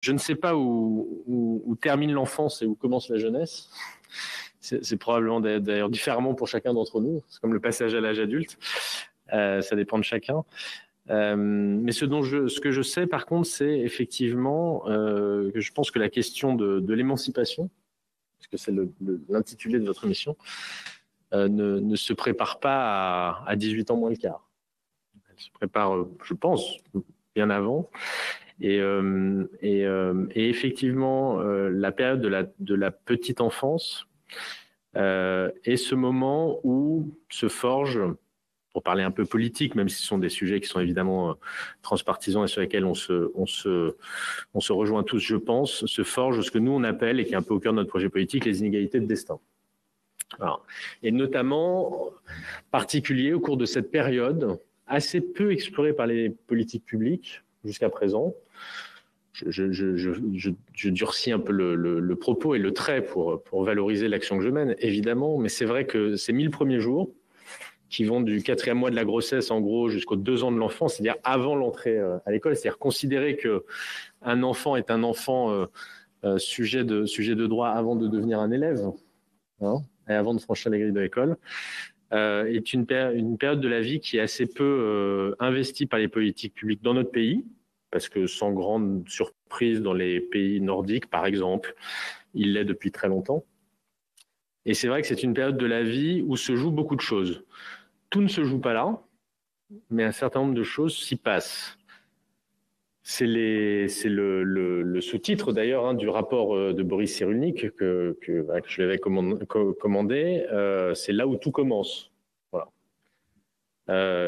je ne sais pas où termine l'enfance et où commence la jeunesse. C'est probablement d'ailleurs différemment pour chacun d'entre nous. C'est comme le passage à l'âge adulte. Ça dépend de chacun. Mais ce que je sais, par contre, c'est effectivement que je pense que la question de l'émancipation, parce que c'est l'intitulé de votre émission, ne se prépare pas à 18 ans moins le quart. Elle se prépare, je pense, bien avant. Et effectivement, la période de la petite enfance est ce moment où se forge, pour parler un peu politique, même si ce sont des sujets qui sont évidemment transpartisans et sur lesquels on se rejoint tous, je pense, se forge ce que nous on appelle, et qui est un peu au cœur de notre projet politique, les inégalités de destin. Alors, et notamment, particulier au cours de cette période, assez peu explorée par les politiques publiques jusqu'à présent. Je durcis un peu le propos et le trait pour valoriser l'action que je mène, évidemment, mais c'est vrai que ces 1000 premiers jours, qui vont du 4e mois de la grossesse, en gros, jusqu'aux 2 ans de l'enfant, c'est-à-dire avant l'entrée à l'école, c'est-à-dire considérer qu'un enfant est un enfant sujet de droit avant de devenir un élève, hein, et avant de franchir les grilles de l'école, est une période de la vie qui est assez peu investie par les politiques publiques dans notre pays, parce que sans grande surprise dans les pays nordiques, par exemple, il l'est depuis très longtemps. Et c'est vrai que c'est une période de la vie où se jouent beaucoup de choses. Tout ne se joue pas là, mais un certain nombre de choses s'y passent. C'est le sous-titre d'ailleurs du rapport de Boris Cyrulnik que je lui avais commandé. C'est là où tout commence. Voilà.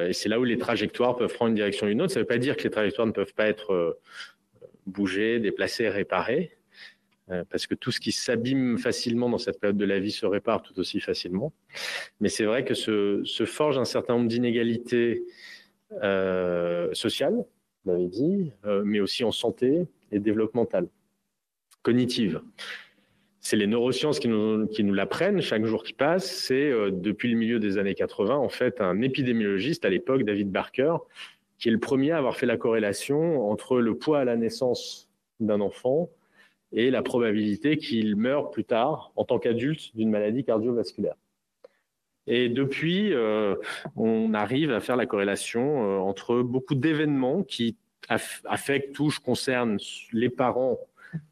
Et c'est là où les trajectoires peuvent prendre une direction ou une autre. Ça ne veut pas dire que les trajectoires ne peuvent pas être bougées, déplacées, réparées, parce que tout ce qui s'abîme facilement dans cette période de la vie se répare tout aussi facilement. Mais c'est vrai que se forge un certain nombre d'inégalités sociales, vous l'avez dit, mais aussi en santé et développementale, cognitive. C'est les neurosciences qui nous l'apprennent chaque jour qui passe. C'est depuis le milieu des années 80, en fait, un épidémiologiste à l'époque, David Barker, qui est le premier à avoir fait la corrélation entre le poids à la naissance d'un enfant et la probabilité qu'il meure plus tard, en tant qu'adulte, d'une maladie cardiovasculaire. Et depuis, on arrive à faire la corrélation entre beaucoup d'événements qui affectent, touchent, concernent les parents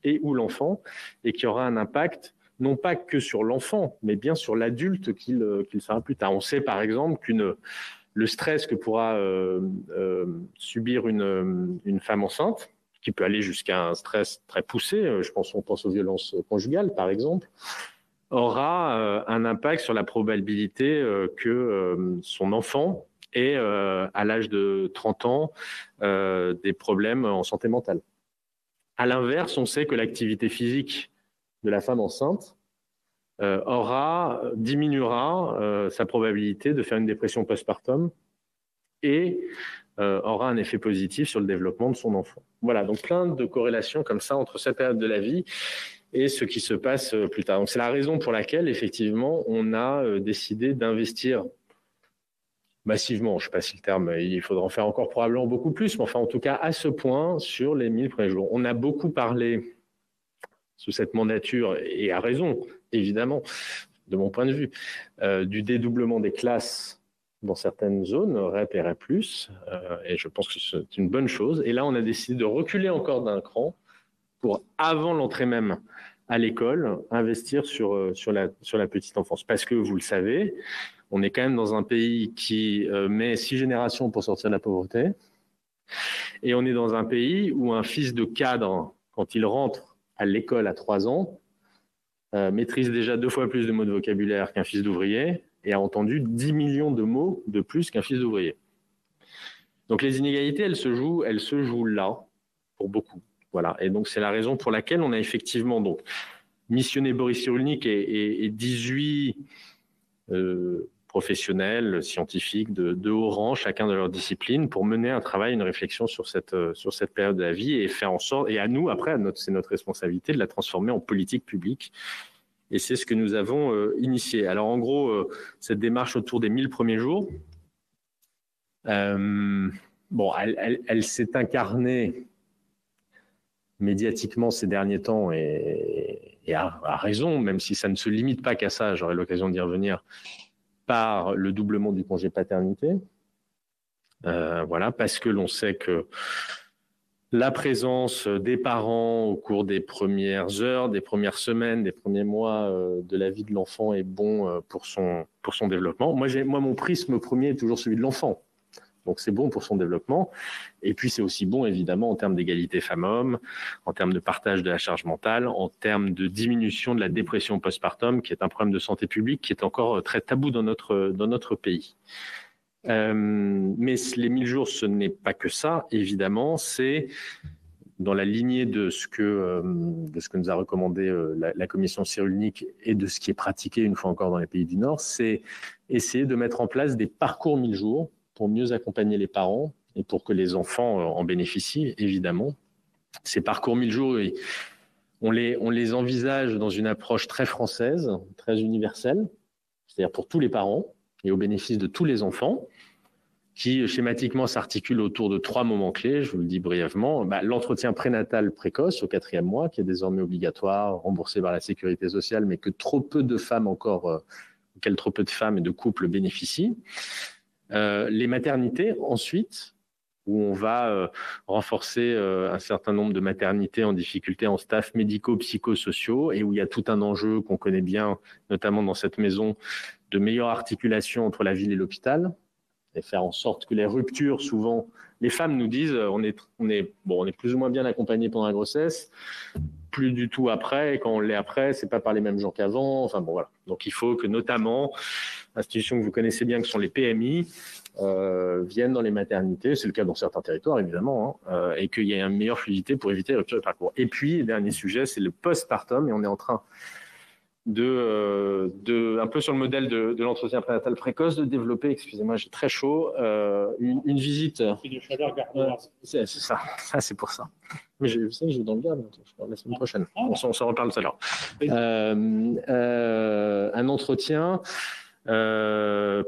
et ou l'enfant, et qui aura un impact non pas que sur l'enfant, mais bien sur l'adulte qu'il sera plus tard. On sait par exemple que le stress que pourra subir une femme enceinte, qui peut aller jusqu'à un stress très poussé, on pense aux violences conjugales par exemple, aura un impact sur la probabilité que son enfant ait, à l'âge de 30 ans, des problèmes en santé mentale. À l'inverse, on sait que l'activité physique de la femme enceinte diminuera sa probabilité de faire une dépression postpartum et aura un effet positif sur le développement de son enfant. Voilà, donc plein de corrélations comme ça entre cette période de la vie et ce qui se passe plus tard. Donc c'est la raison pour laquelle, effectivement, on a décidé d'investir massivement, je ne sais pas si le terme, il faudra en faire encore probablement beaucoup plus, mais enfin en tout cas à ce point sur les 1000 premiers jours. On a beaucoup parlé sous cette mandature, et à raison, évidemment, de mon point de vue, du dédoublement des classes dans certaines zones, REP et REP+, et je pense que c'est une bonne chose. Et là, on a décidé de reculer encore d'un cran pour, avant l'entrée même à l'école, investir sur la petite enfance. Parce que, vous le savez, on est quand même dans un pays qui met 6 générations pour sortir de la pauvreté. Et on est dans un pays où un fils de cadre, quand il rentre à l'école à 3 ans, maîtrise déjà 2 fois plus de mots de vocabulaire qu'un fils d'ouvrier et a entendu 10 millions de mots de plus qu'un fils d'ouvrier. Donc les inégalités, elles se jouent là, pour beaucoup. Voilà. Et donc c'est la raison pour laquelle on a effectivement donc missionné Boris Cyrulnik et 18 professionnels, scientifiques de haut rang, chacun de leur discipline, pour mener un travail, une réflexion sur cette période de la vie et faire en sorte, et à nous, après, c'est notre responsabilité de la transformer en politique publique. Et c'est ce que nous avons initié. Alors en gros, cette démarche autour des 1000 premiers jours, elle s'est incarnée médiatiquement ces derniers temps, et a raison, même si ça ne se limite pas qu'à ça, j'aurai l'occasion d'y revenir, par le doublement du congé paternité. Voilà, parce que l'on sait que la présence des parents au cours des premières heures, des premières semaines, des premiers mois de la vie de l'enfant est bon pour son développement. Moi, mon prisme premier est toujours celui de l'enfant. Donc, c'est bon pour son développement. Et puis, c'est aussi bon, évidemment, en termes d'égalité femmes-hommes, en termes de partage de la charge mentale, en termes de diminution de la dépression postpartum, qui est un problème de santé publique qui est encore très tabou dans notre pays. Mais les 1000 jours, ce n'est pas que ça, évidemment. C'est dans la lignée de ce que nous a recommandé la commission Cyrulnik et de ce qui est pratiqué une fois encore dans les pays du Nord, c'est essayer de mettre en place des parcours 1000 jours pour mieux accompagner les parents et pour que les enfants en bénéficient, évidemment. Ces parcours 1000 jours, on les envisage dans une approche très française, très universelle, c'est-à-dire pour tous les parents et au bénéfice de tous les enfants, qui schématiquement s'articule autour de 3 moments clés, je vous le dis brièvement. L'entretien prénatal précoce au 4e mois, qui est désormais obligatoire, remboursé par la sécurité sociale, mais que trop peu de femmes encore, auquel trop peu de femmes et de couples bénéficient. Les maternités, ensuite, où on va renforcer un certain nombre de maternités en difficulté en staff médico-psychosociaux et où il y a tout un enjeu qu'on connaît bien, notamment dans cette maison, de meilleure articulation entre la ville et l'hôpital et faire en sorte que les ruptures, souvent, les femmes nous disent on est plus ou moins bien accompagné pendant la grossesse, plus du tout après, et quand on l'est après, c'est pas par les mêmes gens qu'avant. Enfin bon, voilà. Donc il faut que notamment institutions que vous connaissez bien, que sont les PMI, viennent dans les maternités, c'est le cas dans certains territoires évidemment, et qu'il y ait une meilleure fluidité pour éviter les ruptures de parcours. Et puis, le dernier sujet, c'est le postpartum, et on est en train un peu sur le modèle de l'entretien prénatal précoce, de développer, excusez-moi, j'ai très chaud, une visite. C'est ça, c'est pour ça. Mais vous savez, je vais dans le Gard la semaine prochaine. On s'en reparle tout à l'heure. Un entretien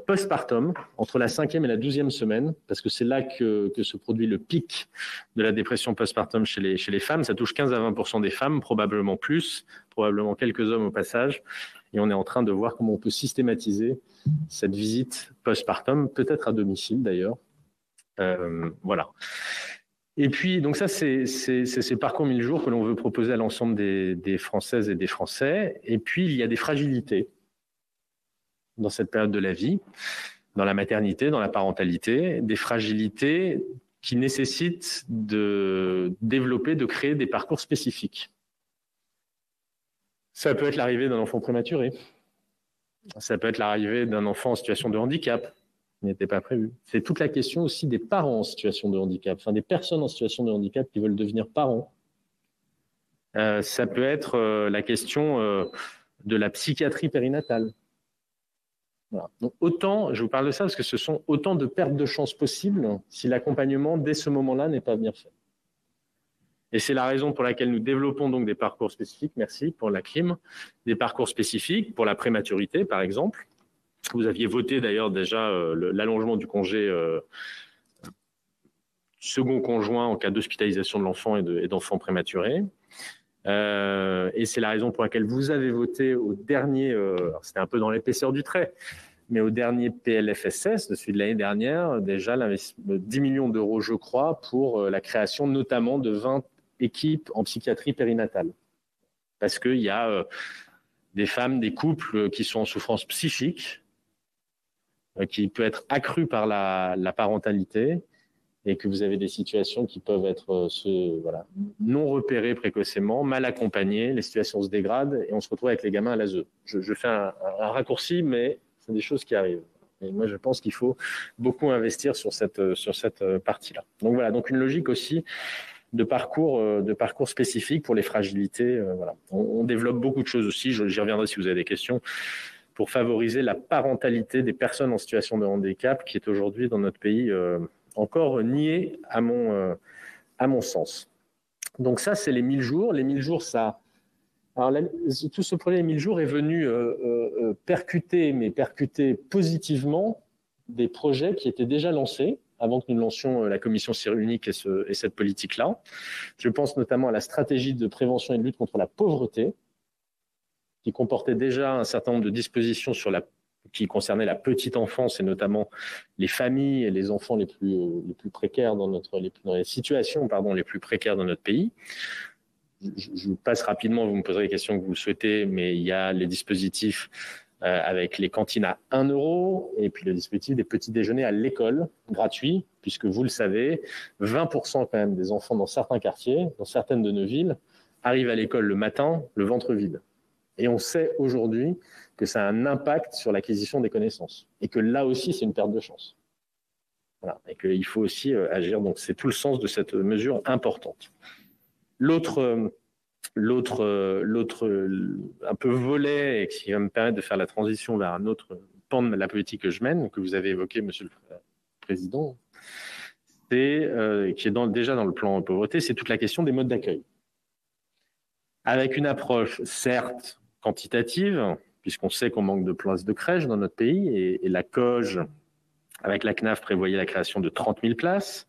postpartum, entre la 5e et la 12e semaine, parce que c'est là que se produit le pic de la dépression postpartum chez les femmes. Ça touche 15 à 20% des femmes, probablement plus, probablement quelques hommes au passage. Et on est en train de voir comment on peut systématiser cette visite postpartum, peut-être à domicile d'ailleurs. Voilà. Et puis, donc ça, c'est ces parcours 1000 jours que l'on veut proposer à l'ensemble des Françaises et des Français. Et puis, il y a des fragilités dans cette période de la vie, dans la maternité, dans la parentalité, des fragilités qui nécessitent de développer, de créer des parcours spécifiques. Ça peut être l'arrivée d'un enfant prématuré. Ça peut être l'arrivée d'un enfant en situation de handicap, qui n'était pas prévu. C'est toute la question aussi des parents en situation de handicap, enfin des personnes en situation de handicap qui veulent devenir parents. Ça peut être la question de la psychiatrie périnatale. Voilà. Donc autant, je vous parle de ça parce que ce sont autant de pertes de chances possibles si l'accompagnement dès ce moment-là n'est pas bien fait. Et c'est la raison pour laquelle nous développons donc des parcours spécifiques, merci pour la clim, des parcours spécifiques pour la prématurité par exemple. Vous aviez voté d'ailleurs déjà l'allongement du congé second conjoint en cas d'hospitalisation de l'enfant et d'enfants prématurés. Et c'est la raison pour laquelle vous avez voté au dernier, c'était un peu dans l'épaisseur du trait, mais au dernier PLFSS, de celui de l'année dernière, déjà 10 millions d'euros, je crois, pour la création notamment de 20 équipes en psychiatrie périnatale. Parce qu'il y a des femmes, des couples qui sont en souffrance psychique, qui peut être accrue par la parentalité, et que vous avez des situations qui peuvent être non repérées précocement, mal accompagnées, les situations se dégradent et on se retrouve avec les gamins à l'ASE. Je fais un raccourci, mais c'est des choses qui arrivent. Et moi, je pense qu'il faut beaucoup investir sur cette partie-là. Donc voilà, donc une logique aussi de parcours spécifiques pour les fragilités. Voilà. On développe beaucoup de choses aussi, j'y reviendrai si vous avez des questions, pour favoriser la parentalité des personnes en situation de handicap qui est aujourd'hui dans notre pays encore nié à mon sens. Donc ça, c'est les 1000 jours. Les 1000 jours, ça... Alors, tout ce projet des 1000 jours est venu percuter positivement des projets qui étaient déjà lancés avant que nous lancions la commission unique et cette politique-là. Je pense notamment à la stratégie de prévention et de lutte contre la pauvreté, qui comportait déjà un certain nombre de dispositions qui concernaient la petite enfance et notamment les familles et les enfants les plus précaires dans les situations les plus précaires dans notre pays. Je vous passe rapidement, vous me poserez les questions que vous le souhaitez, mais il y a les dispositifs avec les cantines à 1 € et puis le dispositif des petits déjeuners à l'école gratuits, puisque vous le savez, 20% quand même des enfants dans certains quartiers, dans certaines de nos villes, arrivent à l'école le matin, le ventre vide. Et on sait aujourd'hui que ça a un impact sur l'acquisition des connaissances et que là aussi, c'est une perte de chance. Voilà. Et qu'il faut aussi agir. Donc, c'est tout le sens de cette mesure importante. L'autre un peu volet et qui va me permettre de faire la transition vers un autre pan de la politique que je mène, que vous avez évoqué, Monsieur le Président, qui est déjà dans le plan pauvreté, c'est toute la question des modes d'accueil. Avec une approche, certes, quantitative, puisqu'on sait qu'on manque de places de crèche dans notre pays, et la COGE, avec la CNAF, prévoyait la création de 30 000 places.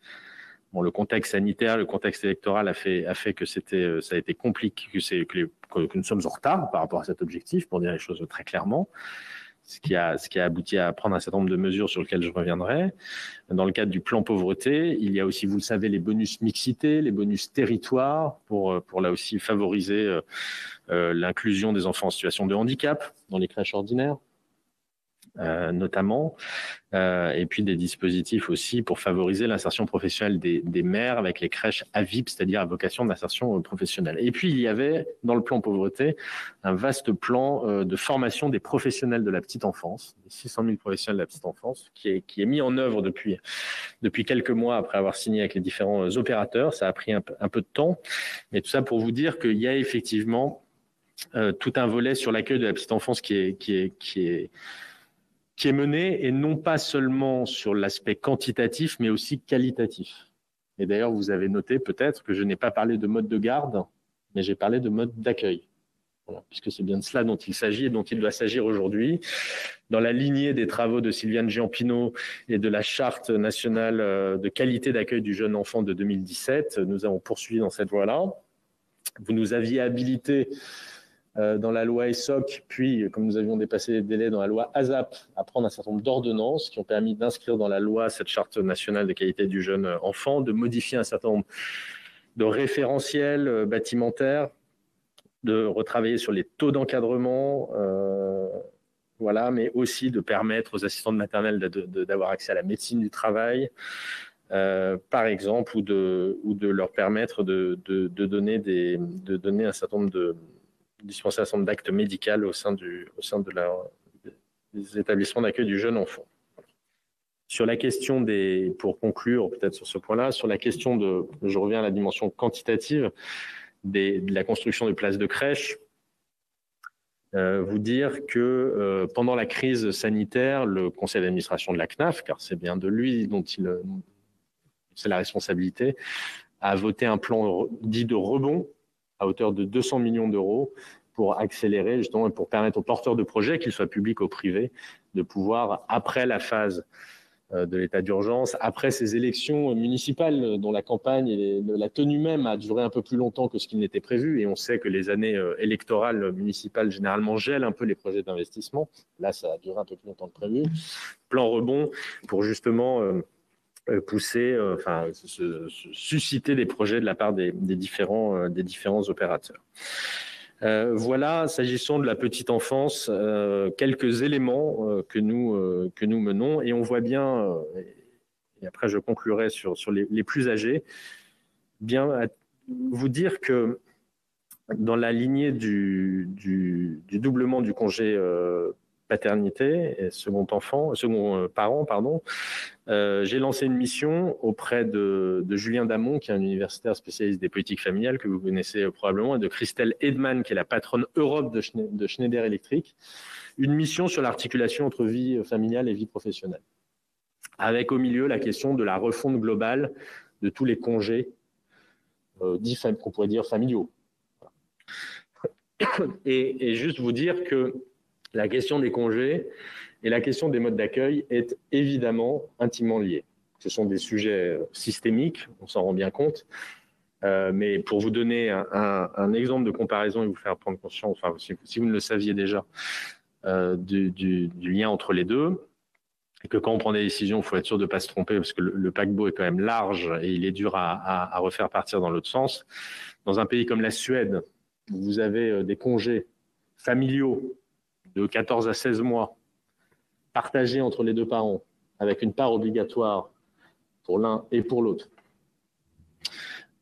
Bon, le contexte sanitaire, le contexte électoral a fait que ça a été compliqué, que nous sommes en retard par rapport à cet objectif, pour dire les choses très clairement, ce qui a abouti à prendre un certain nombre de mesures sur lesquelles je reviendrai. Dans le cadre du plan pauvreté, il y a aussi, vous le savez, les bonus mixité, les bonus territoire, pour là aussi favoriser l'inclusion des enfants en situation de handicap dans les crèches ordinaires. Notamment, et puis des dispositifs aussi pour favoriser l'insertion professionnelle des mères avec les crèches AVIP, c'est-à-dire à vocation d'insertion professionnelle. Et puis, il y avait, dans le plan pauvreté, un vaste plan de formation des professionnels de la petite enfance, des 600 000 professionnels de la petite enfance, qui est mis en œuvre depuis quelques mois après avoir signé avec les différents opérateurs. Ça a pris un peu de temps, mais tout ça pour vous dire qu'il y a effectivement tout un volet sur l'accueil de la petite enfance qui est mené, et non pas seulement sur l'aspect quantitatif, mais aussi qualitatif. Et d'ailleurs, vous avez noté peut-être que je n'ai pas parlé de mode de garde, mais j'ai parlé de mode d'accueil. Voilà, puisque c'est bien de cela dont il s'agit et dont il doit s'agir aujourd'hui. Dans la lignée des travaux de Sylviane Giampino et de la Charte nationale de qualité d'accueil du jeune enfant de 2017, nous avons poursuivi dans cette voie-là. Vous nous aviez habilité dans la loi ESSOC, puis, comme nous avions dépassé les délais dans la loi ASAP, à prendre un certain nombre d'ordonnances qui ont permis d'inscrire dans la loi cette charte nationale de qualité du jeune enfant, de modifier un certain nombre de référentiels bâtimentaires, de retravailler sur les taux d'encadrement, voilà, mais aussi de permettre aux assistantes maternelles d'avoir accès à la médecine du travail, par exemple, ou de leur permettre de donner un certain nombre de dispenser un certain nombre d'actes médicaux au sein des établissements d'accueil du jeune enfant. Sur la question pour conclure peut-être sur ce point-là, sur la question je reviens à la dimension quantitative de la construction de places de crèche, vous dire que pendant la crise sanitaire, le conseil d'administration de la CNAF, car c'est bien de lui dont c'est la responsabilité, a voté un plan dit de rebond à hauteur de 200 millions d'euros pour accélérer justement et pour permettre aux porteurs de projets, qu'ils soient publics ou privés, de pouvoir, après la phase de l'état d'urgence, après ces élections municipales dont la campagne et la tenue même a duré un peu plus longtemps que ce qui n'était prévu, et on sait que les années électorales municipales généralement gèlent un peu les projets d'investissement. Là, ça a duré un peu plus longtemps que prévu. Plan rebond pour justement pousser, susciter des projets de la part des différents opérateurs. Voilà, s'agissant de la petite enfance, quelques éléments que nous menons, et on voit bien, et après je conclurai sur les plus âgés, bien vous dire que dans la lignée du doublement du congé paternité et second parent, j'ai lancé une mission auprès de Julien Damon, qui est un universitaire spécialiste des politiques familiales que vous connaissez probablement, et de Christelle Edman, qui est la patronne Europe de Schneider Electric, une mission sur l'articulation entre vie familiale et vie professionnelle, avec au milieu la question de la refonte globale de tous les congés dits qu'on pourrait dire familiaux. Et juste vous dire que la question des congés et la question des modes d'accueil est évidemment intimement liée. Ce sont des sujets systémiques, on s'en rend bien compte. Mais pour vous donner un exemple de comparaison et vous faire prendre conscience, enfin, si vous ne le saviez déjà, du lien entre les deux, et que quand on prend des décisions, il faut être sûr de ne pas se tromper parce que le paquebot est quand même large et il est dur à refaire partir dans l'autre sens. Dans un pays comme la Suède, où vous avez des congés familiaux de 14 à 16 mois partagés entre les deux parents, avec une part obligatoire pour l'un et pour l'autre,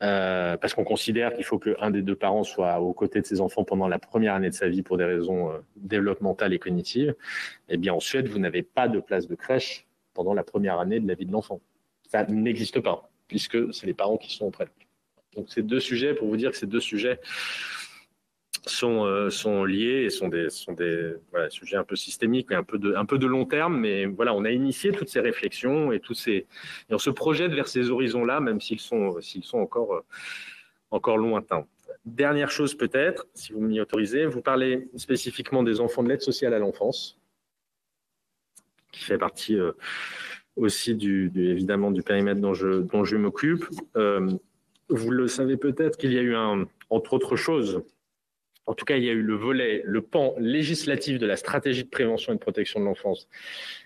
parce qu'on considère qu'il faut qu'un des deux parents soit aux côtés de ses enfants pendant la première année de sa vie pour des raisons développementales et cognitives, eh bien en Suède, vous n'avez pas de place de crèche pendant la première année de la vie de l'enfant. Ça n'existe pas, puisque c'est les parents qui sont auprès. Donc ces deux sujets, pour vous dire que ces deux sujets sont liés et sont des voilà, sujets un peu systémiques et un peu de long terme, mais voilà, on a initié toutes ces réflexions et et on se projette vers ces horizons-là, même s'ils sont encore lointains. Dernière chose peut-être, si vous m'y autorisez, vous parlez spécifiquement des enfants de l'aide sociale à l'enfance, qui fait partie aussi évidemment du périmètre dont je m'occupe. Vous le savez peut-être qu'il y a eu entre autres choses, en tout cas, il y a eu le pan législatif de la stratégie de prévention et de protection de l'enfance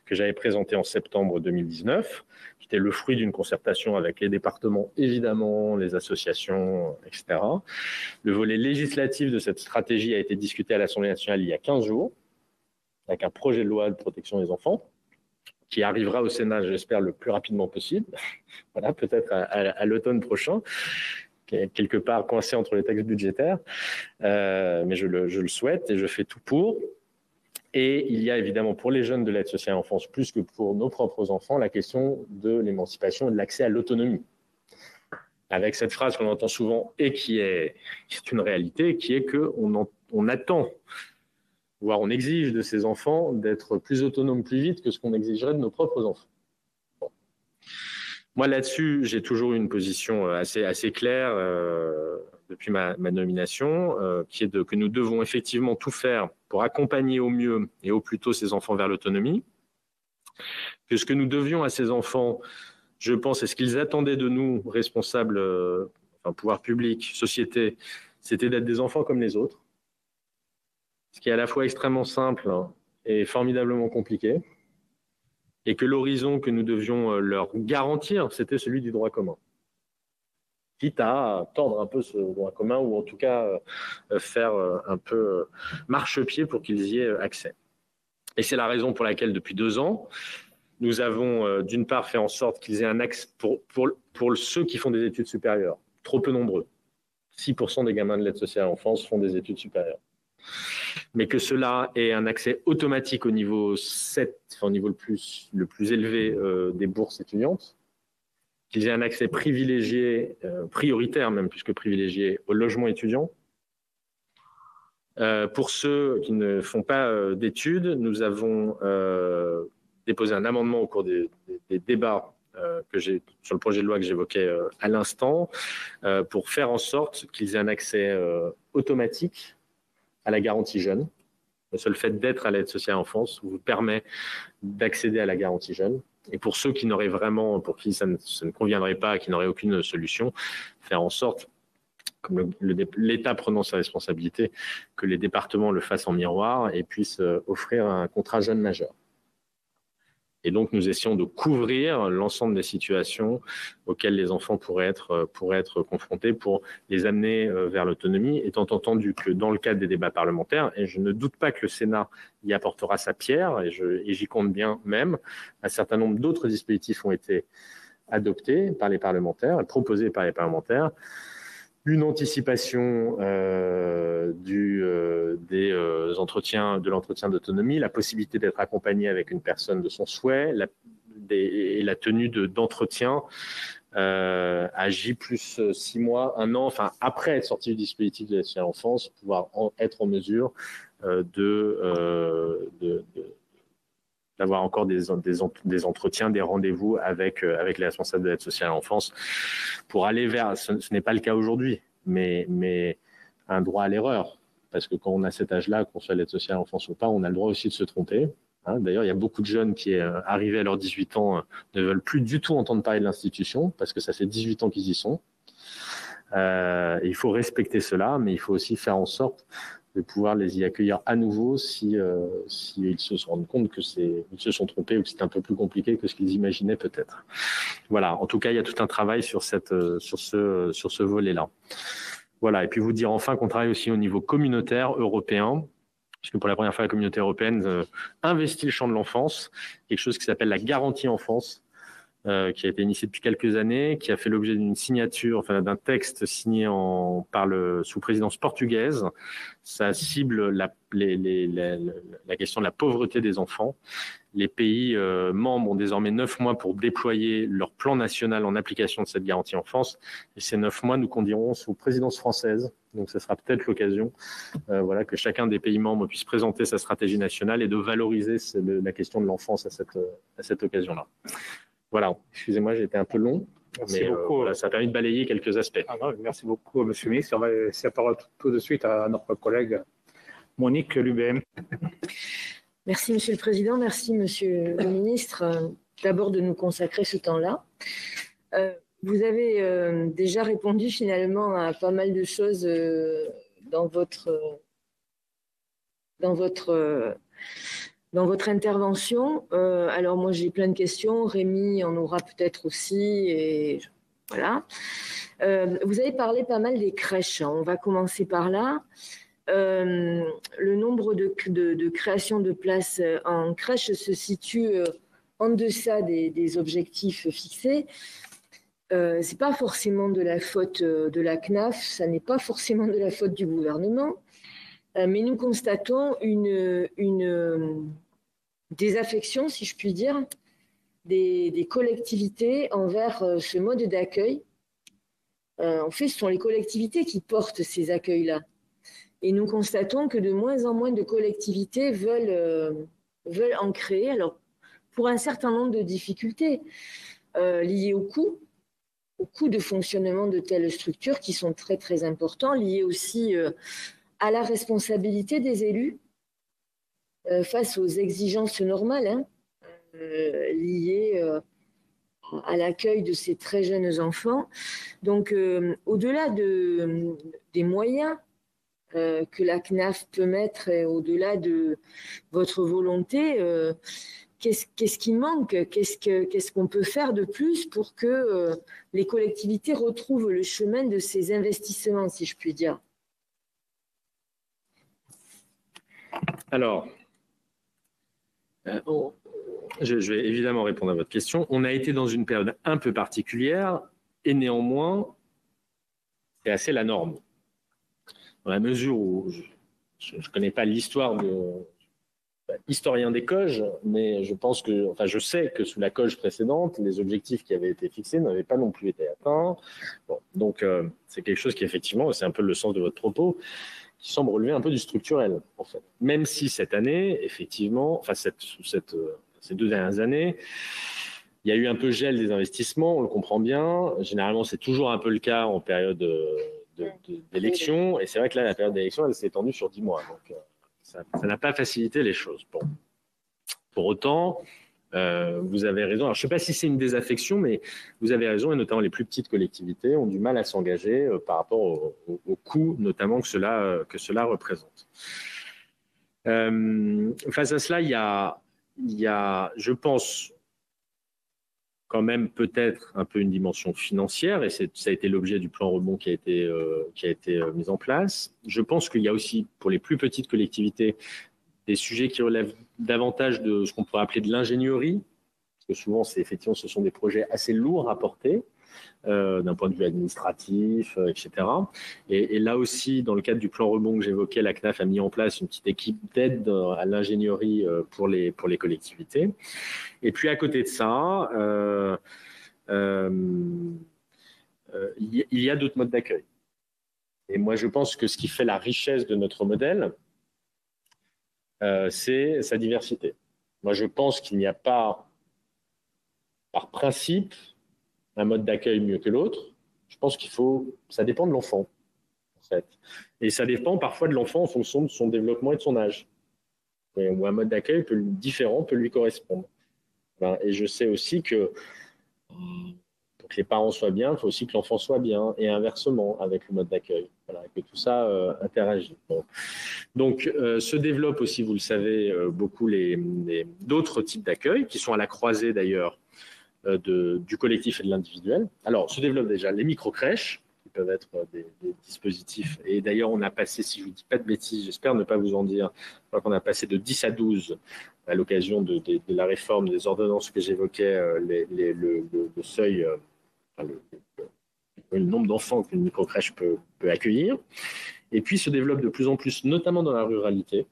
que j'avais présenté en septembre 2019, qui était le fruit d'une concertation avec les départements, évidemment, les associations, etc. Le volet législatif de cette stratégie a été discuté à l'Assemblée nationale il y a 15 jours, avec un projet de loi de protection des enfants, qui arrivera au Sénat, j'espère, le plus rapidement possible, voilà, peut-être à l'automne prochain, quelque part coincé entre les textes budgétaires, mais je le souhaite et je fais tout pour. Et il y a évidemment pour les jeunes de l'aide sociale à l'enfance, plus que pour nos propres enfants, la question de l'émancipation et de l'accès à l'autonomie. Avec cette phrase qu'on entend souvent et qui est une réalité, qui est qu'on attend, voire on exige de ces enfants d'être plus autonomes plus vite que ce qu'on exigerait de nos propres enfants. Bon. Moi, là-dessus, j'ai toujours eu une position assez claire depuis ma nomination, qui est que nous devons effectivement tout faire pour accompagner au mieux et au plus tôt ces enfants vers l'autonomie, que ce que nous devions à ces enfants, je pense, et ce qu'ils attendaient de nous, responsables, pouvoir public, société, c'était d'être des enfants comme les autres, ce qui est à la fois extrêmement simple et formidablement compliqué, et que l'horizon que nous devions leur garantir, c'était celui du droit commun. Quitte à tordre un peu ce droit commun, ou en tout cas faire un peu marchepied pour qu'ils y aient accès. Et c'est la raison pour laquelle, depuis 2 ans, nous avons d'une part fait en sorte qu'ils aient un accès pour ceux qui font des études supérieures, trop peu nombreux. 6% des gamins de l'aide sociale à l'enfance font des études supérieures. Mais que cela ait un accès automatique au niveau 7, enfin, au niveau le plus élevé des bourses étudiantes, qu'ils aient un accès privilégié, prioritaire même plus que privilégié, au logement étudiant. Pour ceux qui ne font pas d'études, nous avons déposé un amendement au cours des débats sur le projet de loi que j'évoquais à l'instant, pour faire en sorte qu'ils aient un accès automatique à la garantie jeune. Le seul fait d'être à l'aide sociale à l'enfance vous permet d'accéder à la garantie jeune. Et pour ceux qui n'auraient vraiment, pour qui ça ne conviendrait pas, qui n'auraient aucune solution, faire en sorte, comme l'État prenant sa responsabilité, que les départements le fassent en miroir et puissent offrir un contrat jeune majeur. Et donc, nous essayons de couvrir l'ensemble des situations auxquelles les enfants pourraient être confrontés pour les amener vers l'autonomie, étant entendu que dans le cadre des débats parlementaires, et je ne doute pas que le Sénat y apportera sa pierre, et j'y compte bien même, un certain nombre d'autres dispositifs ont été adoptés par les parlementaires, proposés par les parlementaires, une anticipation de l'entretien d'autonomie, la possibilité d'être accompagné avec une personne de son souhait, et la tenue d'entretien à J plus 6 mois, 1 an, enfin après être sorti du dispositif de l'aide sociale à l'enfance, pouvoir être en mesure d'avoir encore des entretiens, des rendez-vous avec les responsables de l'aide sociale à l'enfance pour aller vers, ce n'est pas le cas aujourd'hui, mais un droit à l'erreur. Parce que quand on a cet âge-là, qu'on soit à l'aide sociale à l'enfance ou pas, on a le droit aussi de se tromper. Hein, d'ailleurs, il y a beaucoup de jeunes qui, arrivés à leurs 18 ans, ne veulent plus du tout entendre parler de l'institution parce que ça fait 18 ans qu'ils y sont. Il faut respecter cela, mais il faut aussi faire en sorte de pouvoir les y accueillir à nouveau si ils se rendent compte qu'ils se sont trompés ou que c'est un peu plus compliqué que ce qu'ils imaginaient peut-être. Voilà, en tout cas, il y a tout un travail sur ce volet-là. Voilà, et puis vous dire enfin qu'on travaille aussi au niveau communautaire européen, puisque pour la première fois, la communauté européenne investit le champ de l'enfance, quelque chose qui s'appelle la garantie enfance, qui a été initiée depuis quelques années, qui a fait l'objet d'une signature, enfin d'un texte signé sous présidence portugaise. Ça cible la question de la pauvreté des enfants. Les pays membres ont désormais 9 mois pour déployer leur plan national en application de cette garantie enfance. Et ces 9 mois nous conduiront sous présidence française. Donc, ce sera peut-être l'occasion que chacun des pays membres puisse présenter sa stratégie nationale et de valoriser la question de l'enfance à cette occasion-là. Voilà, excusez-moi, j'ai été un peu long. Merci mais beaucoup. Voilà, ça a permis de balayer quelques aspects. Non, merci beaucoup, Monsieur le ministre. On va laisser la parole tout de suite à notre collègue Monique Lubem. Merci, Monsieur le Président. Merci, Monsieur le ministre, d'abord de nous consacrer ce temps-là. Vous avez déjà répondu finalement à pas mal de choses dans votre intervention. Alors moi, j'ai plein de questions. Rémi en aura peut-être aussi. Et voilà. Vous avez parlé pas mal des crèches. On va commencer par là. Le nombre de créations de places en crèche se situe en deçà des objectifs fixés. C'est pas forcément de la faute de la CNAF, ça n'est pas forcément de la faute du gouvernement, mais nous constatons une désaffection, si je puis dire, des collectivités envers ce mode d'accueil. En fait, ce sont les collectivités qui portent ces accueils-là. Et nous constatons que de moins en moins de collectivités veulent en créer, alors pour un certain nombre de difficultés liées au coût de fonctionnement de telles structures qui sont très très importants, liées aussi à la responsabilité des élus face aux exigences normales liées à l'accueil de ces très jeunes enfants. Donc, au-delà des moyens que la CNAF peut mettre, au-delà de votre volonté, qu'est-ce qui manque ? Qu'est-ce qu'on peut faire de plus pour que les collectivités retrouvent le chemin de ces investissements, si je puis dire ? Alors, je vais évidemment répondre à votre question. On a été dans une période un peu particulière et néanmoins, c'est assez la norme. Dans la mesure où je ne connais pas l'histoire historien des COG, mais je sais que sous la COG précédente, les objectifs qui avaient été fixés n'avaient pas non plus été atteints. Bon, donc, c'est quelque chose qui, effectivement, c'est un peu le sens de votre propos, qui semble relever un peu du structurel, en fait. Même si cette année, effectivement, ces 2 dernières années, il y a eu un peu gel des investissements, on le comprend bien. Généralement, c'est toujours un peu le cas en période d'élection. Et c'est vrai que là, la période d'élection, elle s'est étendue sur 10 mois. Donc, ça n'a pas facilité les choses. Bon. Pour autant, vous avez raison. Alors, je ne sais pas si c'est une désaffection, mais vous avez raison, et notamment les plus petites collectivités ont du mal à s'engager par rapport au coût, notamment que cela représente. Face à cela, il y a, je pense, quand même peut-être un peu une dimension financière, et ça a été l'objet du plan rebond qui a été mis en place. Je pense qu'il y a aussi, pour les plus petites collectivités, des sujets qui relèvent davantage de ce qu'on pourrait appeler de l'ingénierie, parce que souvent, effectivement, ce sont des projets assez lourds à porter, d'un point de vue administratif, etc. Et là aussi, dans le cadre du plan rebond que j'évoquais, la CNAF a mis en place une petite équipe d'aide à l'ingénierie pour les collectivités. Et puis, à côté de ça, il y a d'autres modes d'accueil. Et moi, je pense que ce qui fait la richesse de notre modèle, c'est sa diversité. Moi, je pense qu'il n'y a pas, par principe, un mode d'accueil mieux que l'autre. Je pense ça dépend de l'enfant, en fait. Et ça dépend parfois de l'enfant en fonction de son développement et de son âge. où un mode d'accueil différent peut lui correspondre. Voilà. Et je sais aussi que pour que les parents soient bien, il faut aussi que l'enfant soit bien, et inversement avec le mode d'accueil. Voilà, que tout ça interagit. Bon. Donc, se développent aussi, vous le savez, beaucoup d'autres types d'accueil, qui sont à la croisée d'ailleurs du collectif et de l'individuel. Alors, se développent déjà les micro-crèches, qui peuvent être des dispositifs. Et d'ailleurs, on a passé, si je ne vous dis pas de bêtises, j'espère ne pas vous en dire, je crois qu'on a passé de 10 à 12 à l'occasion de la réforme des ordonnances que j'évoquais, le seuil, le nombre d'enfants qu'une micro-crèche peut accueillir. Et puis se développe de plus en plus, notamment dans la ruralité,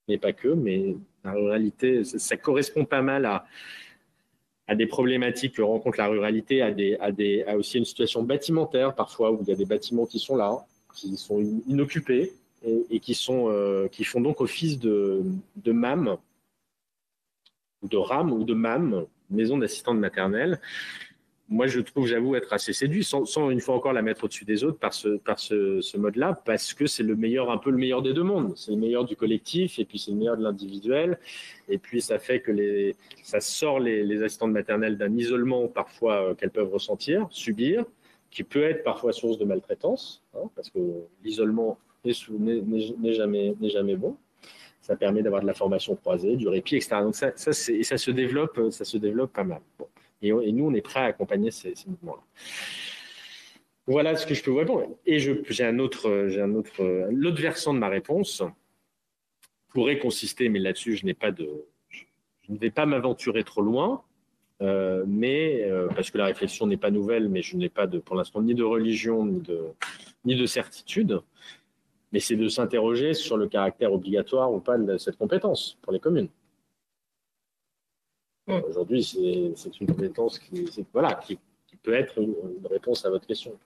mais pas que, mais la ruralité, ça correspond pas mal à des problématiques que rencontre la ruralité, à aussi une situation bâtimentaire parfois, où il y a des bâtiments qui sont là, qui sont inoccupés et qui font donc office de MAM, ou de RAM ou de MAM, maison d'assistante maternelle. Moi, j'avoue être assez séduit, sans une fois encore la mettre au-dessus des autres par ce mode-là, parce que c'est un peu le meilleur des deux mondes. C'est le meilleur du collectif, et puis c'est le meilleur de l'individuel. Et puis, ça fait que ça sort les assistantes maternelles d'un isolement parfois qu'elles peuvent ressentir, subir, qui peut être parfois source de maltraitance, parce que l'isolement n'est jamais bon. Ça permet d'avoir de la formation croisée, du répit, etc. Donc ça se développe pas mal. Bon. Et nous, on est prêts à accompagner ces mouvements-là. Voilà ce que je peux vous répondre. Et l'autre versant de ma réponse pourrait consister, mais là-dessus, je ne vais pas m'aventurer trop loin, parce que la réflexion n'est pas nouvelle, mais je n'ai pas pour l'instant ni de religion ni de certitude. Mais c'est de s'interroger sur le caractère obligatoire ou pas de cette compétence pour les communes. Aujourd'hui, c'est une compétence qui peut être une réponse à votre question.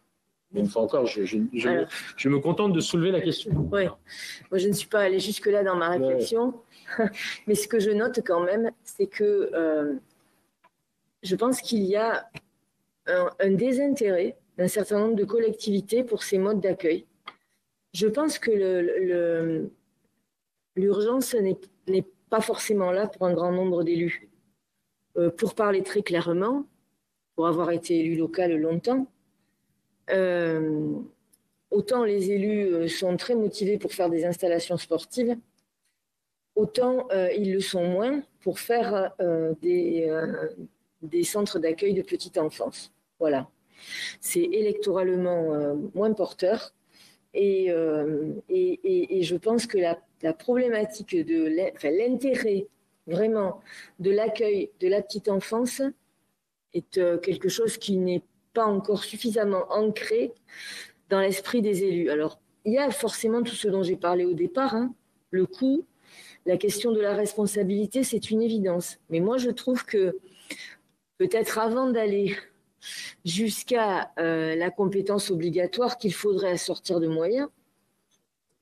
Mais une fois encore, je me contente de soulever la question. Oui, moi je ne suis pas allée jusque-là dans ma réflexion, mais ce que je note quand même, c'est que je pense qu'il y a un désintérêt d'un certain nombre de collectivités pour ces modes d'accueil. Je pense que l'urgence n'est pas forcément là pour un grand nombre d'élus. Pour parler très clairement, pour avoir été élu local longtemps, autant les élus sont très motivés pour faire des installations sportives, autant ils le sont moins pour faire des centres d'accueil de petite enfance. Voilà. C'est électoralement moins porteur. Et je pense que la problématique l'intérêt vraiment de l'accueil de la petite enfance est quelque chose qui n'est pas encore suffisamment ancré dans l'esprit des élus. Alors, il y a forcément tout ce dont j'ai parlé au départ, le coût, la question de la responsabilité, c'est une évidence. Mais moi, je trouve que peut-être avant d'aller jusqu'à la compétence obligatoire qu'il faudrait assortir de moyens.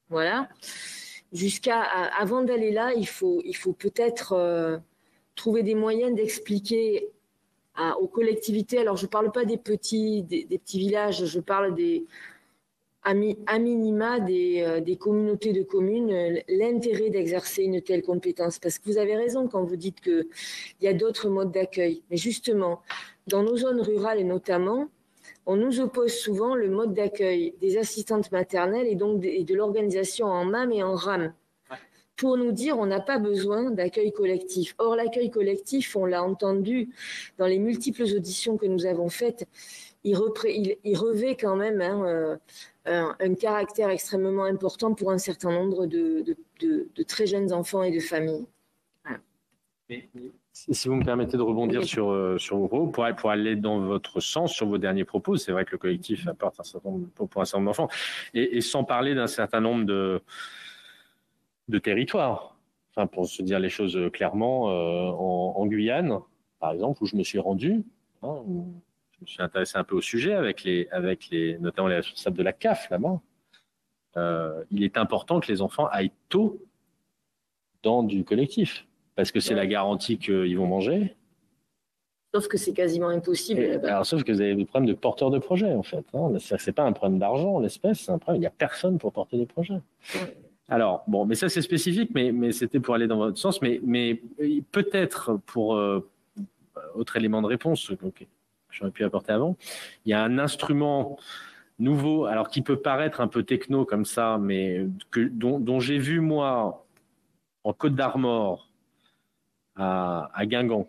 Voilà. Avant d'aller là, il faut peut-être trouver des moyens d'expliquer aux collectivités. Alors, je ne parle pas des petits villages, je parle à minima des communautés de communes, l'intérêt d'exercer une telle compétence. Parce que vous avez raison quand vous dites qu'il y a d'autres modes d'accueil. Mais justement, dans nos zones rurales et notamment, on nous oppose souvent le mode d'accueil des assistantes maternelles et donc de l'organisation en MAM et en RAM. Pour nous dire on n'a pas besoin d'accueil collectif. Or, l'accueil collectif, on l'a entendu dans les multiples auditions que nous avons faites, il revêt quand même un caractère extrêmement important pour un certain nombre de très jeunes enfants et de familles. Voilà. Si vous me permettez de rebondir sur vos pour aller dans votre sens sur vos derniers propos, c'est vrai que le collectif apporte un certain nombre pour un certain nombre d'enfants, et sans parler d'un certain nombre de territoires. Enfin, pour se dire les choses clairement, en Guyane, par exemple, où je me suis rendu, où je me suis intéressé un peu au sujet avec notamment les responsables de la CAF là-bas. Il est important que les enfants aillent tôt dans du collectif, parce que c'est la garantie qu'ils vont manger. Sauf que c'est quasiment impossible là-bas. Alors, sauf que vous avez des problèmes de porteurs de projets, en fait. C'est pas un problème d'argent, l'espèce, c'est un problème. Il n'y a personne pour porter des projets. Alors, bon, mais ça c'est spécifique, mais c'était pour aller dans votre sens, mais peut-être pour autre élément de réponse que j'aurais pu apporter avant, il y a un instrument nouveau, alors qui peut paraître un peu techno comme ça, mais dont j'ai vu moi en Côte d'Armor à Guingamp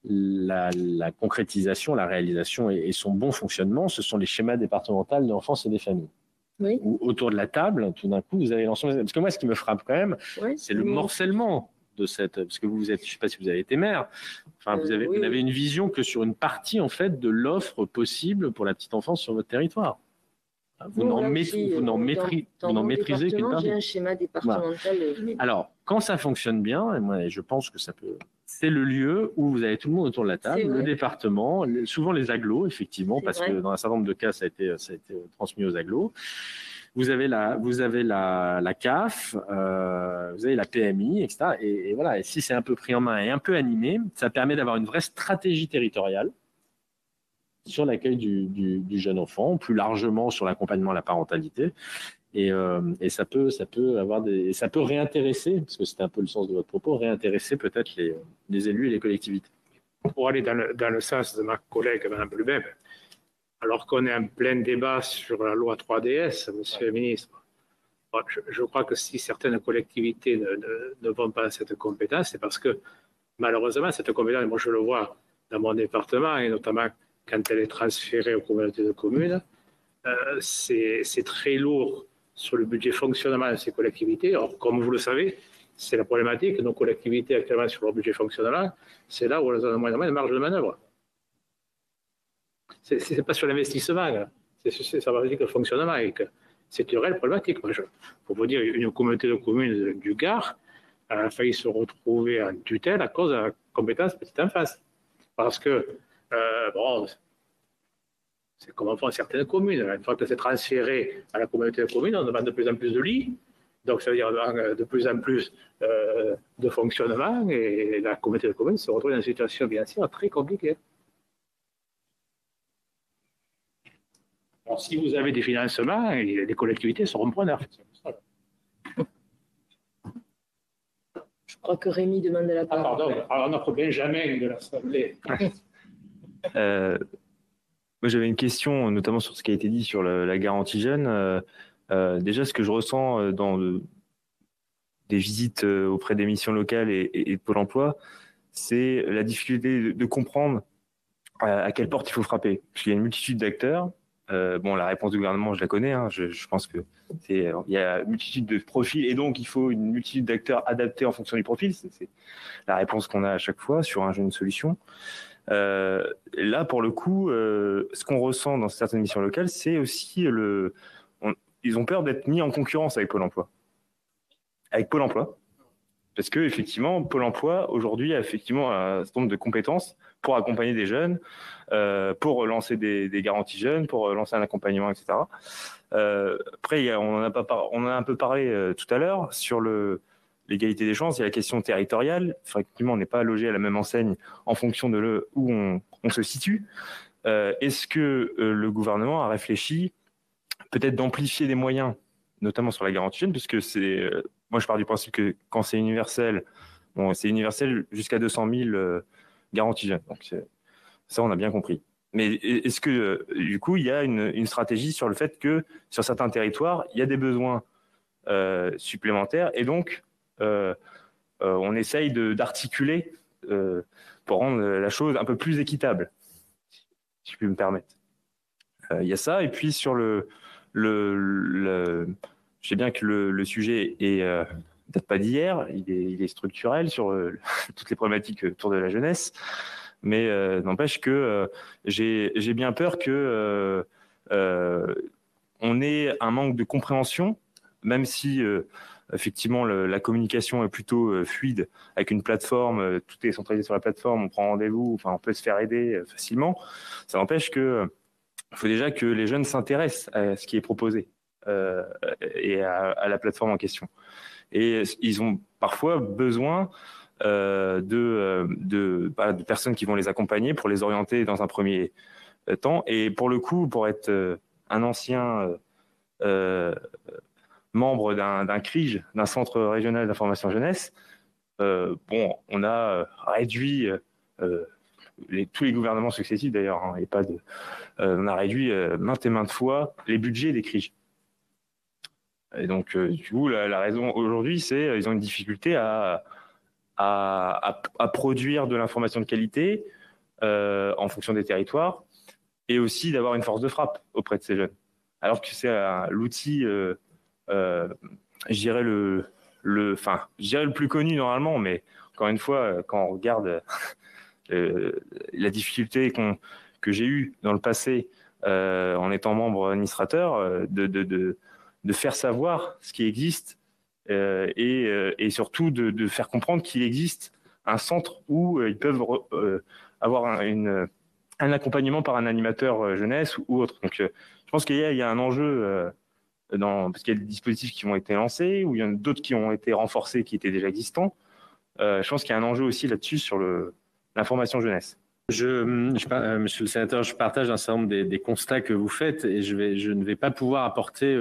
la concrétisation, la réalisation et son bon fonctionnement, ce sont les schémas départementaux de l'enfance et des familles. Oui. Où autour de la table, tout d'un coup, vous avez l'ensemble. Parce que moi, ce qui me frappe quand même, c'est le morcellement de cette. Parce que vous êtes, je ne sais pas si vous avez été maire. Enfin, vous n'avez une vision que sur une partie en fait de l'offre possible pour la petite enfance sur votre territoire. Vous n'en maîtrisez qu'une partie. J'ai un schéma départemental. Voilà. Alors, quand ça fonctionne bien, et moi, je pense que ça peut. C'est le lieu où vous avez tout le monde autour de la table, le département, souvent les agglos, effectivement, parce que dans un certain nombre de cas, ça a été transmis aux agglos. Vous avez la CAF, vous avez la PMI, etc. Et voilà. Et si c'est un peu pris en main et un peu animé, ça permet d'avoir une vraie stratégie territoriale sur l'accueil du jeune enfant, plus largement sur l'accompagnement à la parentalité. Et ça peut ça peut réintéresser, parce que c'était un peu le sens de votre propos, réintéresser peut-être les élus et les collectivités. Pour aller dans le sens de ma collègue Mme Blumem, alors qu'on est en plein débat sur la loi 3DS, Monsieur le ministre, je crois que si certaines collectivités ne vont pas à cette compétence, c'est parce que malheureusement, cette compétence, moi je le vois dans mon département, et notamment quand elle est transférée aux communautés de communes, c'est très lourd sur le budget fonctionnement de ces collectivités. Or, comme vous le savez, c'est la problématique. Nos collectivités actuellement sur leur budget fonctionnement, c'est là où elles ont le moins de marge de manœuvre. Ce n'est pas sur l'investissement, c'est sur la politique de fonctionnement. Et que c'est une réelle problématique. Pour vous dire, une communauté de communes du Gard a failli se retrouver en tutelle à cause de la compétence petite enfance. Parce que, c'est comme en font certaines communes. Une fois que c'est transféré à la communauté de communes, on demande de plus en plus de lits. Donc, ça veut dire de plus en plus de fonctionnement. Et la communauté de communes se retrouve dans une situation, bien sûr, très compliquée. Alors, si vous avez des financements, les collectivités seront preneurs. Je crois que Rémi demande la parole. Pardon. Alors, notre Benjamin de l'Assemblée. Moi, j'avais une question, notamment sur ce qui a été dit sur la garantie jeune. Déjà, ce que je ressens dans des visites auprès des missions locales et de Pôle emploi, c'est la difficulté de comprendre à quelle porte il faut frapper. Parce qu'il y a une multitude d'acteurs. La réponse du gouvernement, je la connais. Je pense que il y a une multitude de profils et donc il faut une multitude d'acteurs adaptés en fonction du profil. C'est la réponse qu'on a à chaque fois sur un jeune solution. Là, pour le coup, ce qu'on ressent dans certaines missions locales, c'est aussi ils ont peur d'être mis en concurrence avec Pôle emploi. Avec Pôle emploi. Parce que, effectivement, Pôle emploi, aujourd'hui, a effectivement un certain nombre de compétences pour accompagner des jeunes, pour lancer des garanties jeunes, pour lancer un accompagnement, etc. Après, on en a un peu parlé tout à l'heure sur l'égalité des chances. Il y a la question territoriale. Effectivement, on n'est pas logé à la même enseigne en fonction de où on se situe. Est-ce que le gouvernement a réfléchi peut-être d'amplifier les moyens, notamment sur la garantie jeune, puisque moi je pars du principe que quand c'est universel, c'est universel jusqu'à 200 000 garanties jeunes. Donc ça, on a bien compris. Mais est-ce que du coup, il y a une stratégie sur le fait que sur certains territoires, il y a des besoins supplémentaires et donc on essaye d'articuler pour rendre la chose un peu plus équitable, si je puis me permettre. Il y a ça, et puis sur je sais bien que le sujet date pas d'hier, il est structurel sur toutes les problématiques autour de la jeunesse, mais n'empêche que j'ai bien peur que on ait un manque de compréhension, même si effectivement la communication est plutôt fluide avec une plateforme, tout est centralisé sur la plateforme, on prend rendez-vous, enfin on peut se faire aider facilement. Ça n'empêche que il faut déjà que les jeunes s'intéressent à ce qui est proposé et à la plateforme en question. Et ils ont parfois besoin de personnes qui vont les accompagner pour les orienter dans un premier temps. Et pour le coup, pour être un ancien membre d'un CRIJ, d'un Centre régional d'information jeunesse, on a réduit, tous les gouvernements successifs d'ailleurs, hein, on a réduit maintes et maintes fois les budgets des CRIJ. Et donc, du coup, la raison aujourd'hui, c'est qu'ils ont une difficulté à produire de l'information de qualité en fonction des territoires et aussi d'avoir une force de frappe auprès de ces jeunes. Alors que c'est l'outil, je dirais le plus connu normalement, mais encore une fois, quand on regarde la difficulté que j'ai eue dans le passé en étant membre administrateur, de faire savoir ce qui existe et surtout de faire comprendre qu'il existe un centre où ils peuvent avoir un accompagnement par un animateur jeunesse ou autre. Donc, je pense qu'il y a un enjeu parce qu'il y a des dispositifs qui ont été lancés ou il y en a d'autres qui ont été renforcés qui étaient déjà existants. Je pense qu'il y a un enjeu aussi là-dessus sur l'information jeunesse. Monsieur le sénateur, je partage un certain nombre des constats que vous faites et je ne vais pas pouvoir apporter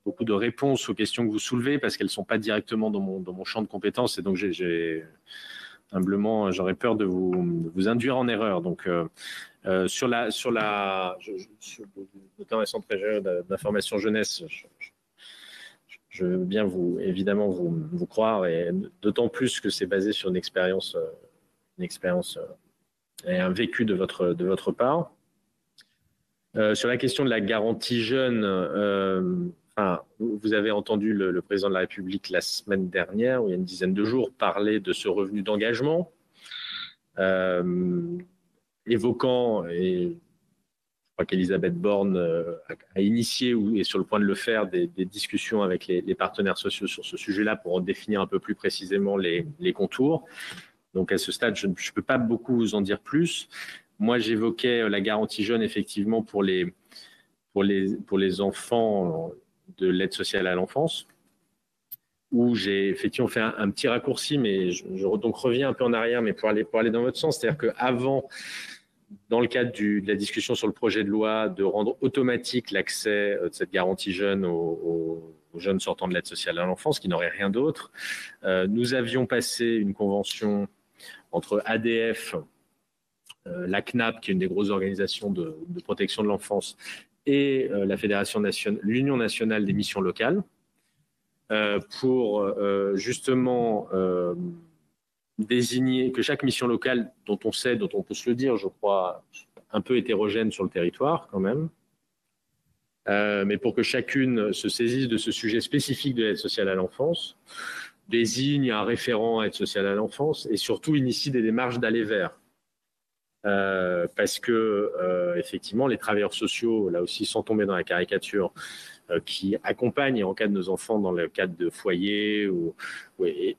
beaucoup de réponses aux questions que vous soulevez parce qu'elles ne sont pas directement dans mon champ de compétences et donc humblement, j'aurais peur de vous induire en erreur. Donc, sur notamment les centres régionaux d'information jeunesse, je veux bien évidemment vous croire et d'autant plus que c'est basé sur une expérience et un vécu de votre part. Sur la question de la garantie jeune, vous avez entendu le président de la République la semaine dernière, ou il y a une dizaine de jours, parler de ce revenu d'engagement, évoquant, et je crois qu'Elisabeth Borne a initié ou est sur le point de le faire, des discussions avec les partenaires sociaux sur ce sujet-là pour en définir un peu plus précisément les contours. Donc à ce stade, je ne peux pas beaucoup vous en dire plus. Moi, j'évoquais la garantie jeune effectivement pour les enfants de l'aide sociale à l'enfance, où j'ai effectivement fait un petit raccourci, mais je donc reviens un peu en arrière, mais pour aller dans votre sens, c'est-à-dire qu'avant, dans le cadre de la discussion sur le projet de loi, de rendre automatique l'accès de cette garantie jeune aux jeunes sortant de l'aide sociale à l'enfance, qui n'auraient rien d'autre, nous avions passé une convention entre ADF, la CNAP, qui est une des grosses organisations de protection de l'enfance, et la Fédération nationale, l'Union nationale des missions locales, pour justement désigner que chaque mission locale, dont on peut se le dire, je crois, un peu hétérogène sur le territoire quand même, mais pour que chacune se saisisse de ce sujet spécifique de l'aide sociale à l'enfance, désigne un référent aide sociale à l'enfance et surtout initie des démarches d'aller vers. Parce que effectivement, les travailleurs sociaux, là aussi sans tomber dans la caricature, qui accompagnent et encadrent nos enfants dans le cadre de foyers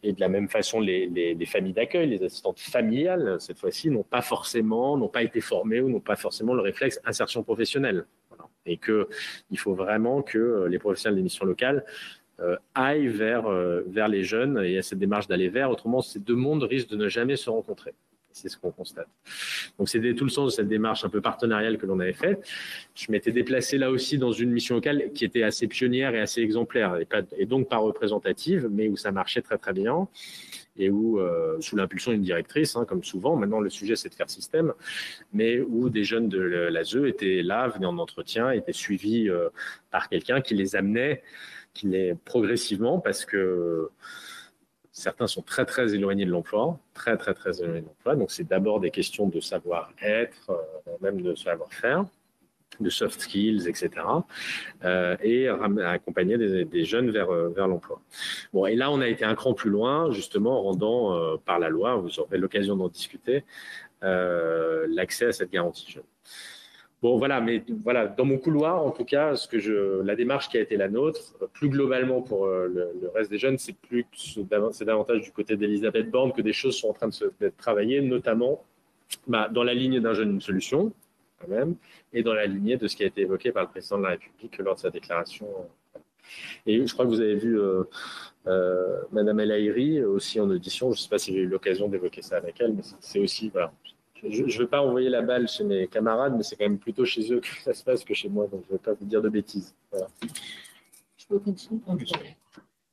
et de la même façon les familles d'accueil, les assistantes familiales, cette fois-ci, n'ont pas été formées ou n'ont pas forcément le réflexe insertion professionnelle. Voilà. Et qu'il faut vraiment que les professionnels des missions locales aillent vers les jeunes et à cette démarche d'aller vers. Autrement, ces deux mondes risquent de ne jamais se rencontrer. C'est ce qu'on constate. Donc, c'était tout le sens de cette démarche un peu partenariale que l'on avait faite. Je m'étais déplacé là aussi dans une mission locale qui était assez pionnière et assez exemplaire, et donc pas représentative, mais où ça marchait très, très bien, et où, sous l'impulsion d'une directrice, comme souvent, maintenant le sujet c'est de faire système, mais où des jeunes de l'ASE étaient là, venaient en entretien, étaient suivis par quelqu'un qui les amenait progressivement, parce que certains sont très, très éloignés de l'emploi, très, très, très éloignés de l'emploi. Donc, c'est d'abord des questions de savoir-être, même de savoir-faire, de soft skills, etc. Et accompagner des jeunes vers l'emploi. Bon, et là, on a été un cran plus loin, justement, en rendant par la loi, vous aurez l'occasion d'en discuter, l'accès à cette garantie jeune. Bon, voilà, mais voilà, dans mon couloir, en tout cas, la démarche qui a été la nôtre, plus globalement pour le reste des jeunes, c'est davantage du côté d'Elisabeth Borne que des choses sont en train d'être travaillées, notamment dans la ligne d'un jeune, une solution, quand même, et dans la lignée de ce qui a été évoqué par le président de la République lors de sa déclaration. Et je crois que vous avez vu Madame El Haïry aussi en audition. Je ne sais pas si j'ai eu l'occasion d'évoquer ça avec elle, mais c'est aussi, voilà. Je ne veux pas envoyer la balle chez mes camarades, mais c'est quand même plutôt chez eux que ça se passe que chez moi, donc je ne veux pas vous dire de bêtises. Voilà. peux continuer.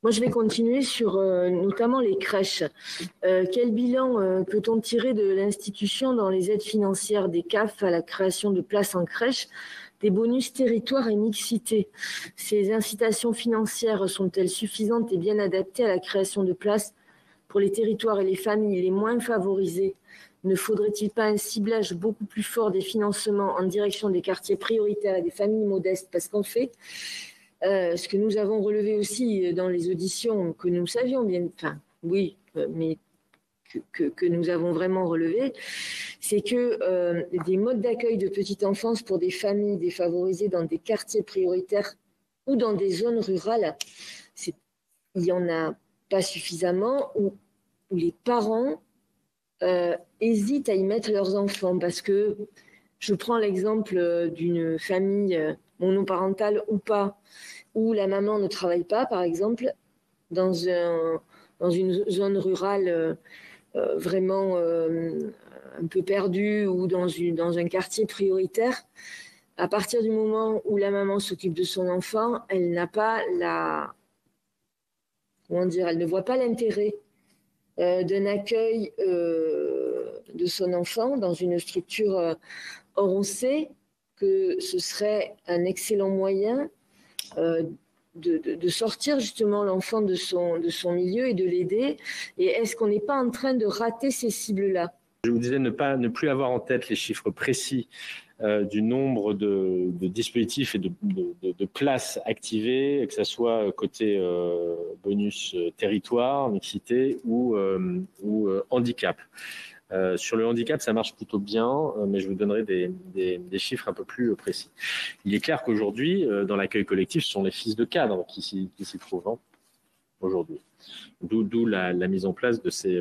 Moi, je vais continuer sur notamment les crèches. Quel bilan peut-on tirer de l'institution dans les aides financières des CAF à la création de places en crèche, des bonus territoire et mixité? Ces incitations financières sont-elles suffisantes et bien adaptées à la création de places pour les territoires et les familles les moins favorisées? Ne faudrait-il pas un ciblage beaucoup plus fort des financements en direction des quartiers prioritaires et des familles modestes? Parce qu'en fait, ce que nous avons relevé aussi dans les auditions, que nous savions bien, enfin oui, mais que nous avons vraiment relevé, c'est que des modes d'accueil de petite enfance pour des familles défavorisées dans des quartiers prioritaires ou dans des zones rurales, il n'y en a pas suffisamment, où les parents hésitent à y mettre leurs enfants. Parce que je prends l'exemple d'une famille monoparentale ou pas, où la maman ne travaille pas, par exemple, dans une zone rurale vraiment un peu perdue ou dans un quartier prioritaire. À partir du moment où la maman s'occupe de son enfant, elle n'a pas elle ne voit pas l'intérêt d'un accueil de son enfant dans une structure. Or, on sait que ce serait un excellent moyen de sortir justement l'enfant de son milieu et de l'aider. Et est-ce qu'on n'est pas en train de rater ces cibles-là? Je vous disais ne plus avoir en tête les chiffres précis du nombre de dispositifs et de places activées, que ce soit côté bonus territoire, mixité ou handicap. Sur le handicap, ça marche plutôt bien, mais je vous donnerai des chiffres un peu plus précis. Il est clair qu'aujourd'hui, dans l'accueil collectif, ce sont les fils de cadres qui s'y trouvent aujourd'hui. D'où la mise en place de ces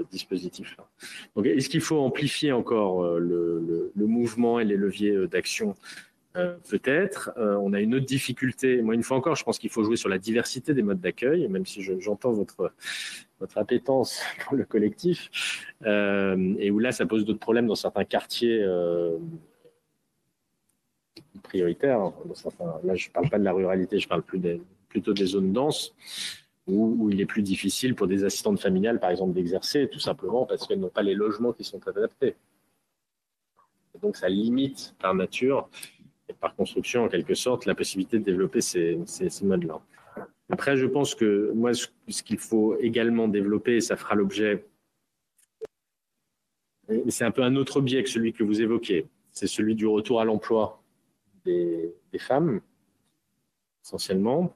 dispositifs-là. Donc, est-ce qu'il faut amplifier encore le mouvement et les leviers d'action? Peut-être. On a une autre difficulté. Moi, une fois encore, je pense qu'il faut jouer sur la diversité des modes d'accueil, même si j'entends votre appétence pour le collectif, et où là, ça pose d'autres problèmes dans certains quartiers prioritaires. Là, je ne parle pas de la ruralité, je parle plutôt des zones denses, où il est plus difficile pour des assistantes familiales, par exemple, d'exercer, tout simplement parce qu'elles n'ont pas les logements qui sont adaptés. Et donc, ça limite par nature et par construction, en quelque sorte, la possibilité de développer ces modes-là. Après, je pense que moi, ce qu'il faut également développer, et ça fera l'objet, c'est un peu un autre biais que celui que vous évoquez, c'est celui du retour à l'emploi des femmes, essentiellement.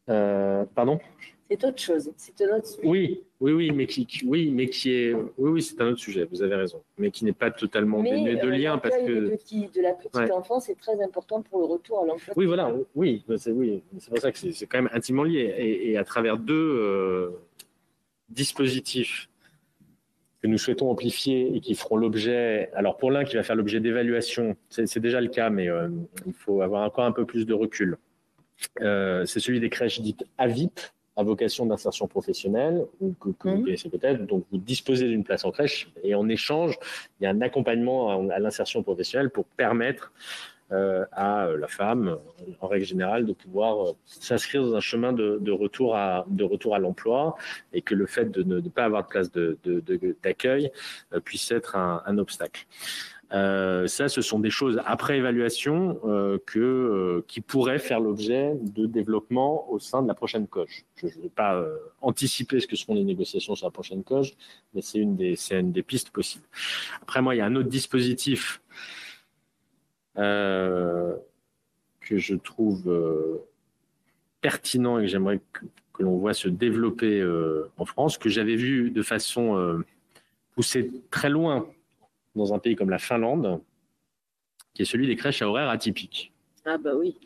Pardon ? C'est autre chose, c'est un autre sujet. Oui, mais qui est, c'est un autre sujet. Vous avez raison, mais qui n'est pas totalement dénué de lien parce que de la petite enfance est très important pour le retour à l'emploi. Oui, voilà, c'est pour ça que c'est quand même intimement lié. Et à travers deux dispositifs que nous souhaitons amplifier et qui feront l'objet. Alors pour l'un qui va faire l'objet d'évaluation, c'est déjà le cas, mais il faut avoir encore un peu plus de recul. C'est celui des crèches dites AVIP, à vocation d'insertion professionnelle, ou que vous connaissez peut-être. Donc, vous disposez d'une place en crèche et en échange, il y a un accompagnement à l'insertion professionnelle pour permettre à la femme, en règle générale, de pouvoir s'inscrire dans un chemin de retour à l'emploi, et que le fait de ne pas avoir de place d'accueil puisse être un obstacle. Ça, ce sont des choses après évaluation qui pourraient faire l'objet de développement au sein de la prochaine COG. Je ne vais pas anticiper ce que seront les négociations sur la prochaine COG, mais c'est une des pistes possibles. Après, moi, il y a un autre dispositif que je trouve pertinent et que j'aimerais que l'on voit se développer en France, que j'avais vu de façon poussée très loin dans un pays comme la Finlande, qui est celui des crèches à horaires atypiques. Ah bah oui.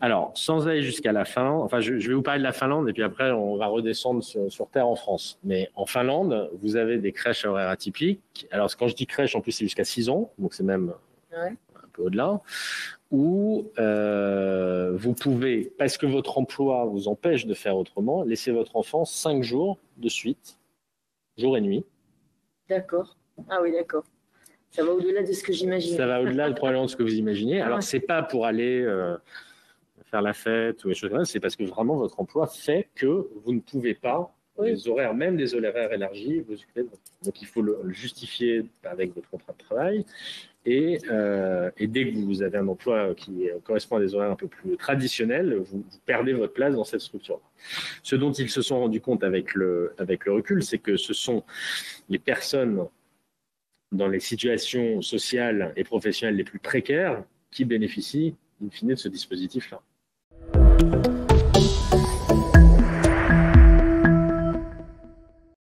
Alors, sans aller jusqu'à la Finlande, enfin je vais vous parler de la Finlande et puis après on va redescendre sur terre en France. Mais en Finlande, vous avez des crèches à horaires atypiques. Alors quand je dis crèche, en plus c'est jusqu'à 6 ans, donc c'est même un peu au-delà, où vous pouvez, parce que votre emploi vous empêche de faire autrement, laisser votre enfant 5 jours de suite, jour et nuit. D'accord. Ah oui, d'accord. Ça va au-delà de ce que j'imaginais. Ça va au-delà probablement de ce que vous imaginez. Alors, c'est pas pour aller faire la fête ou des choses comme ça, c'est parce que vraiment votre emploi fait que vous ne pouvez pas, les horaires, même des horaires élargis, vous occupez de votre... Donc il faut le justifier avec votre contrat de travail. Et dès que vous avez un emploi qui correspond à des horaires un peu plus traditionnels, vous perdez votre place dans cette structure. Ce dont ils se sont rendus compte avec le recul, c'est que ce sont les personnes dans les situations sociales et professionnelles les plus précaires qui bénéficient, in fine, de ce dispositif-là.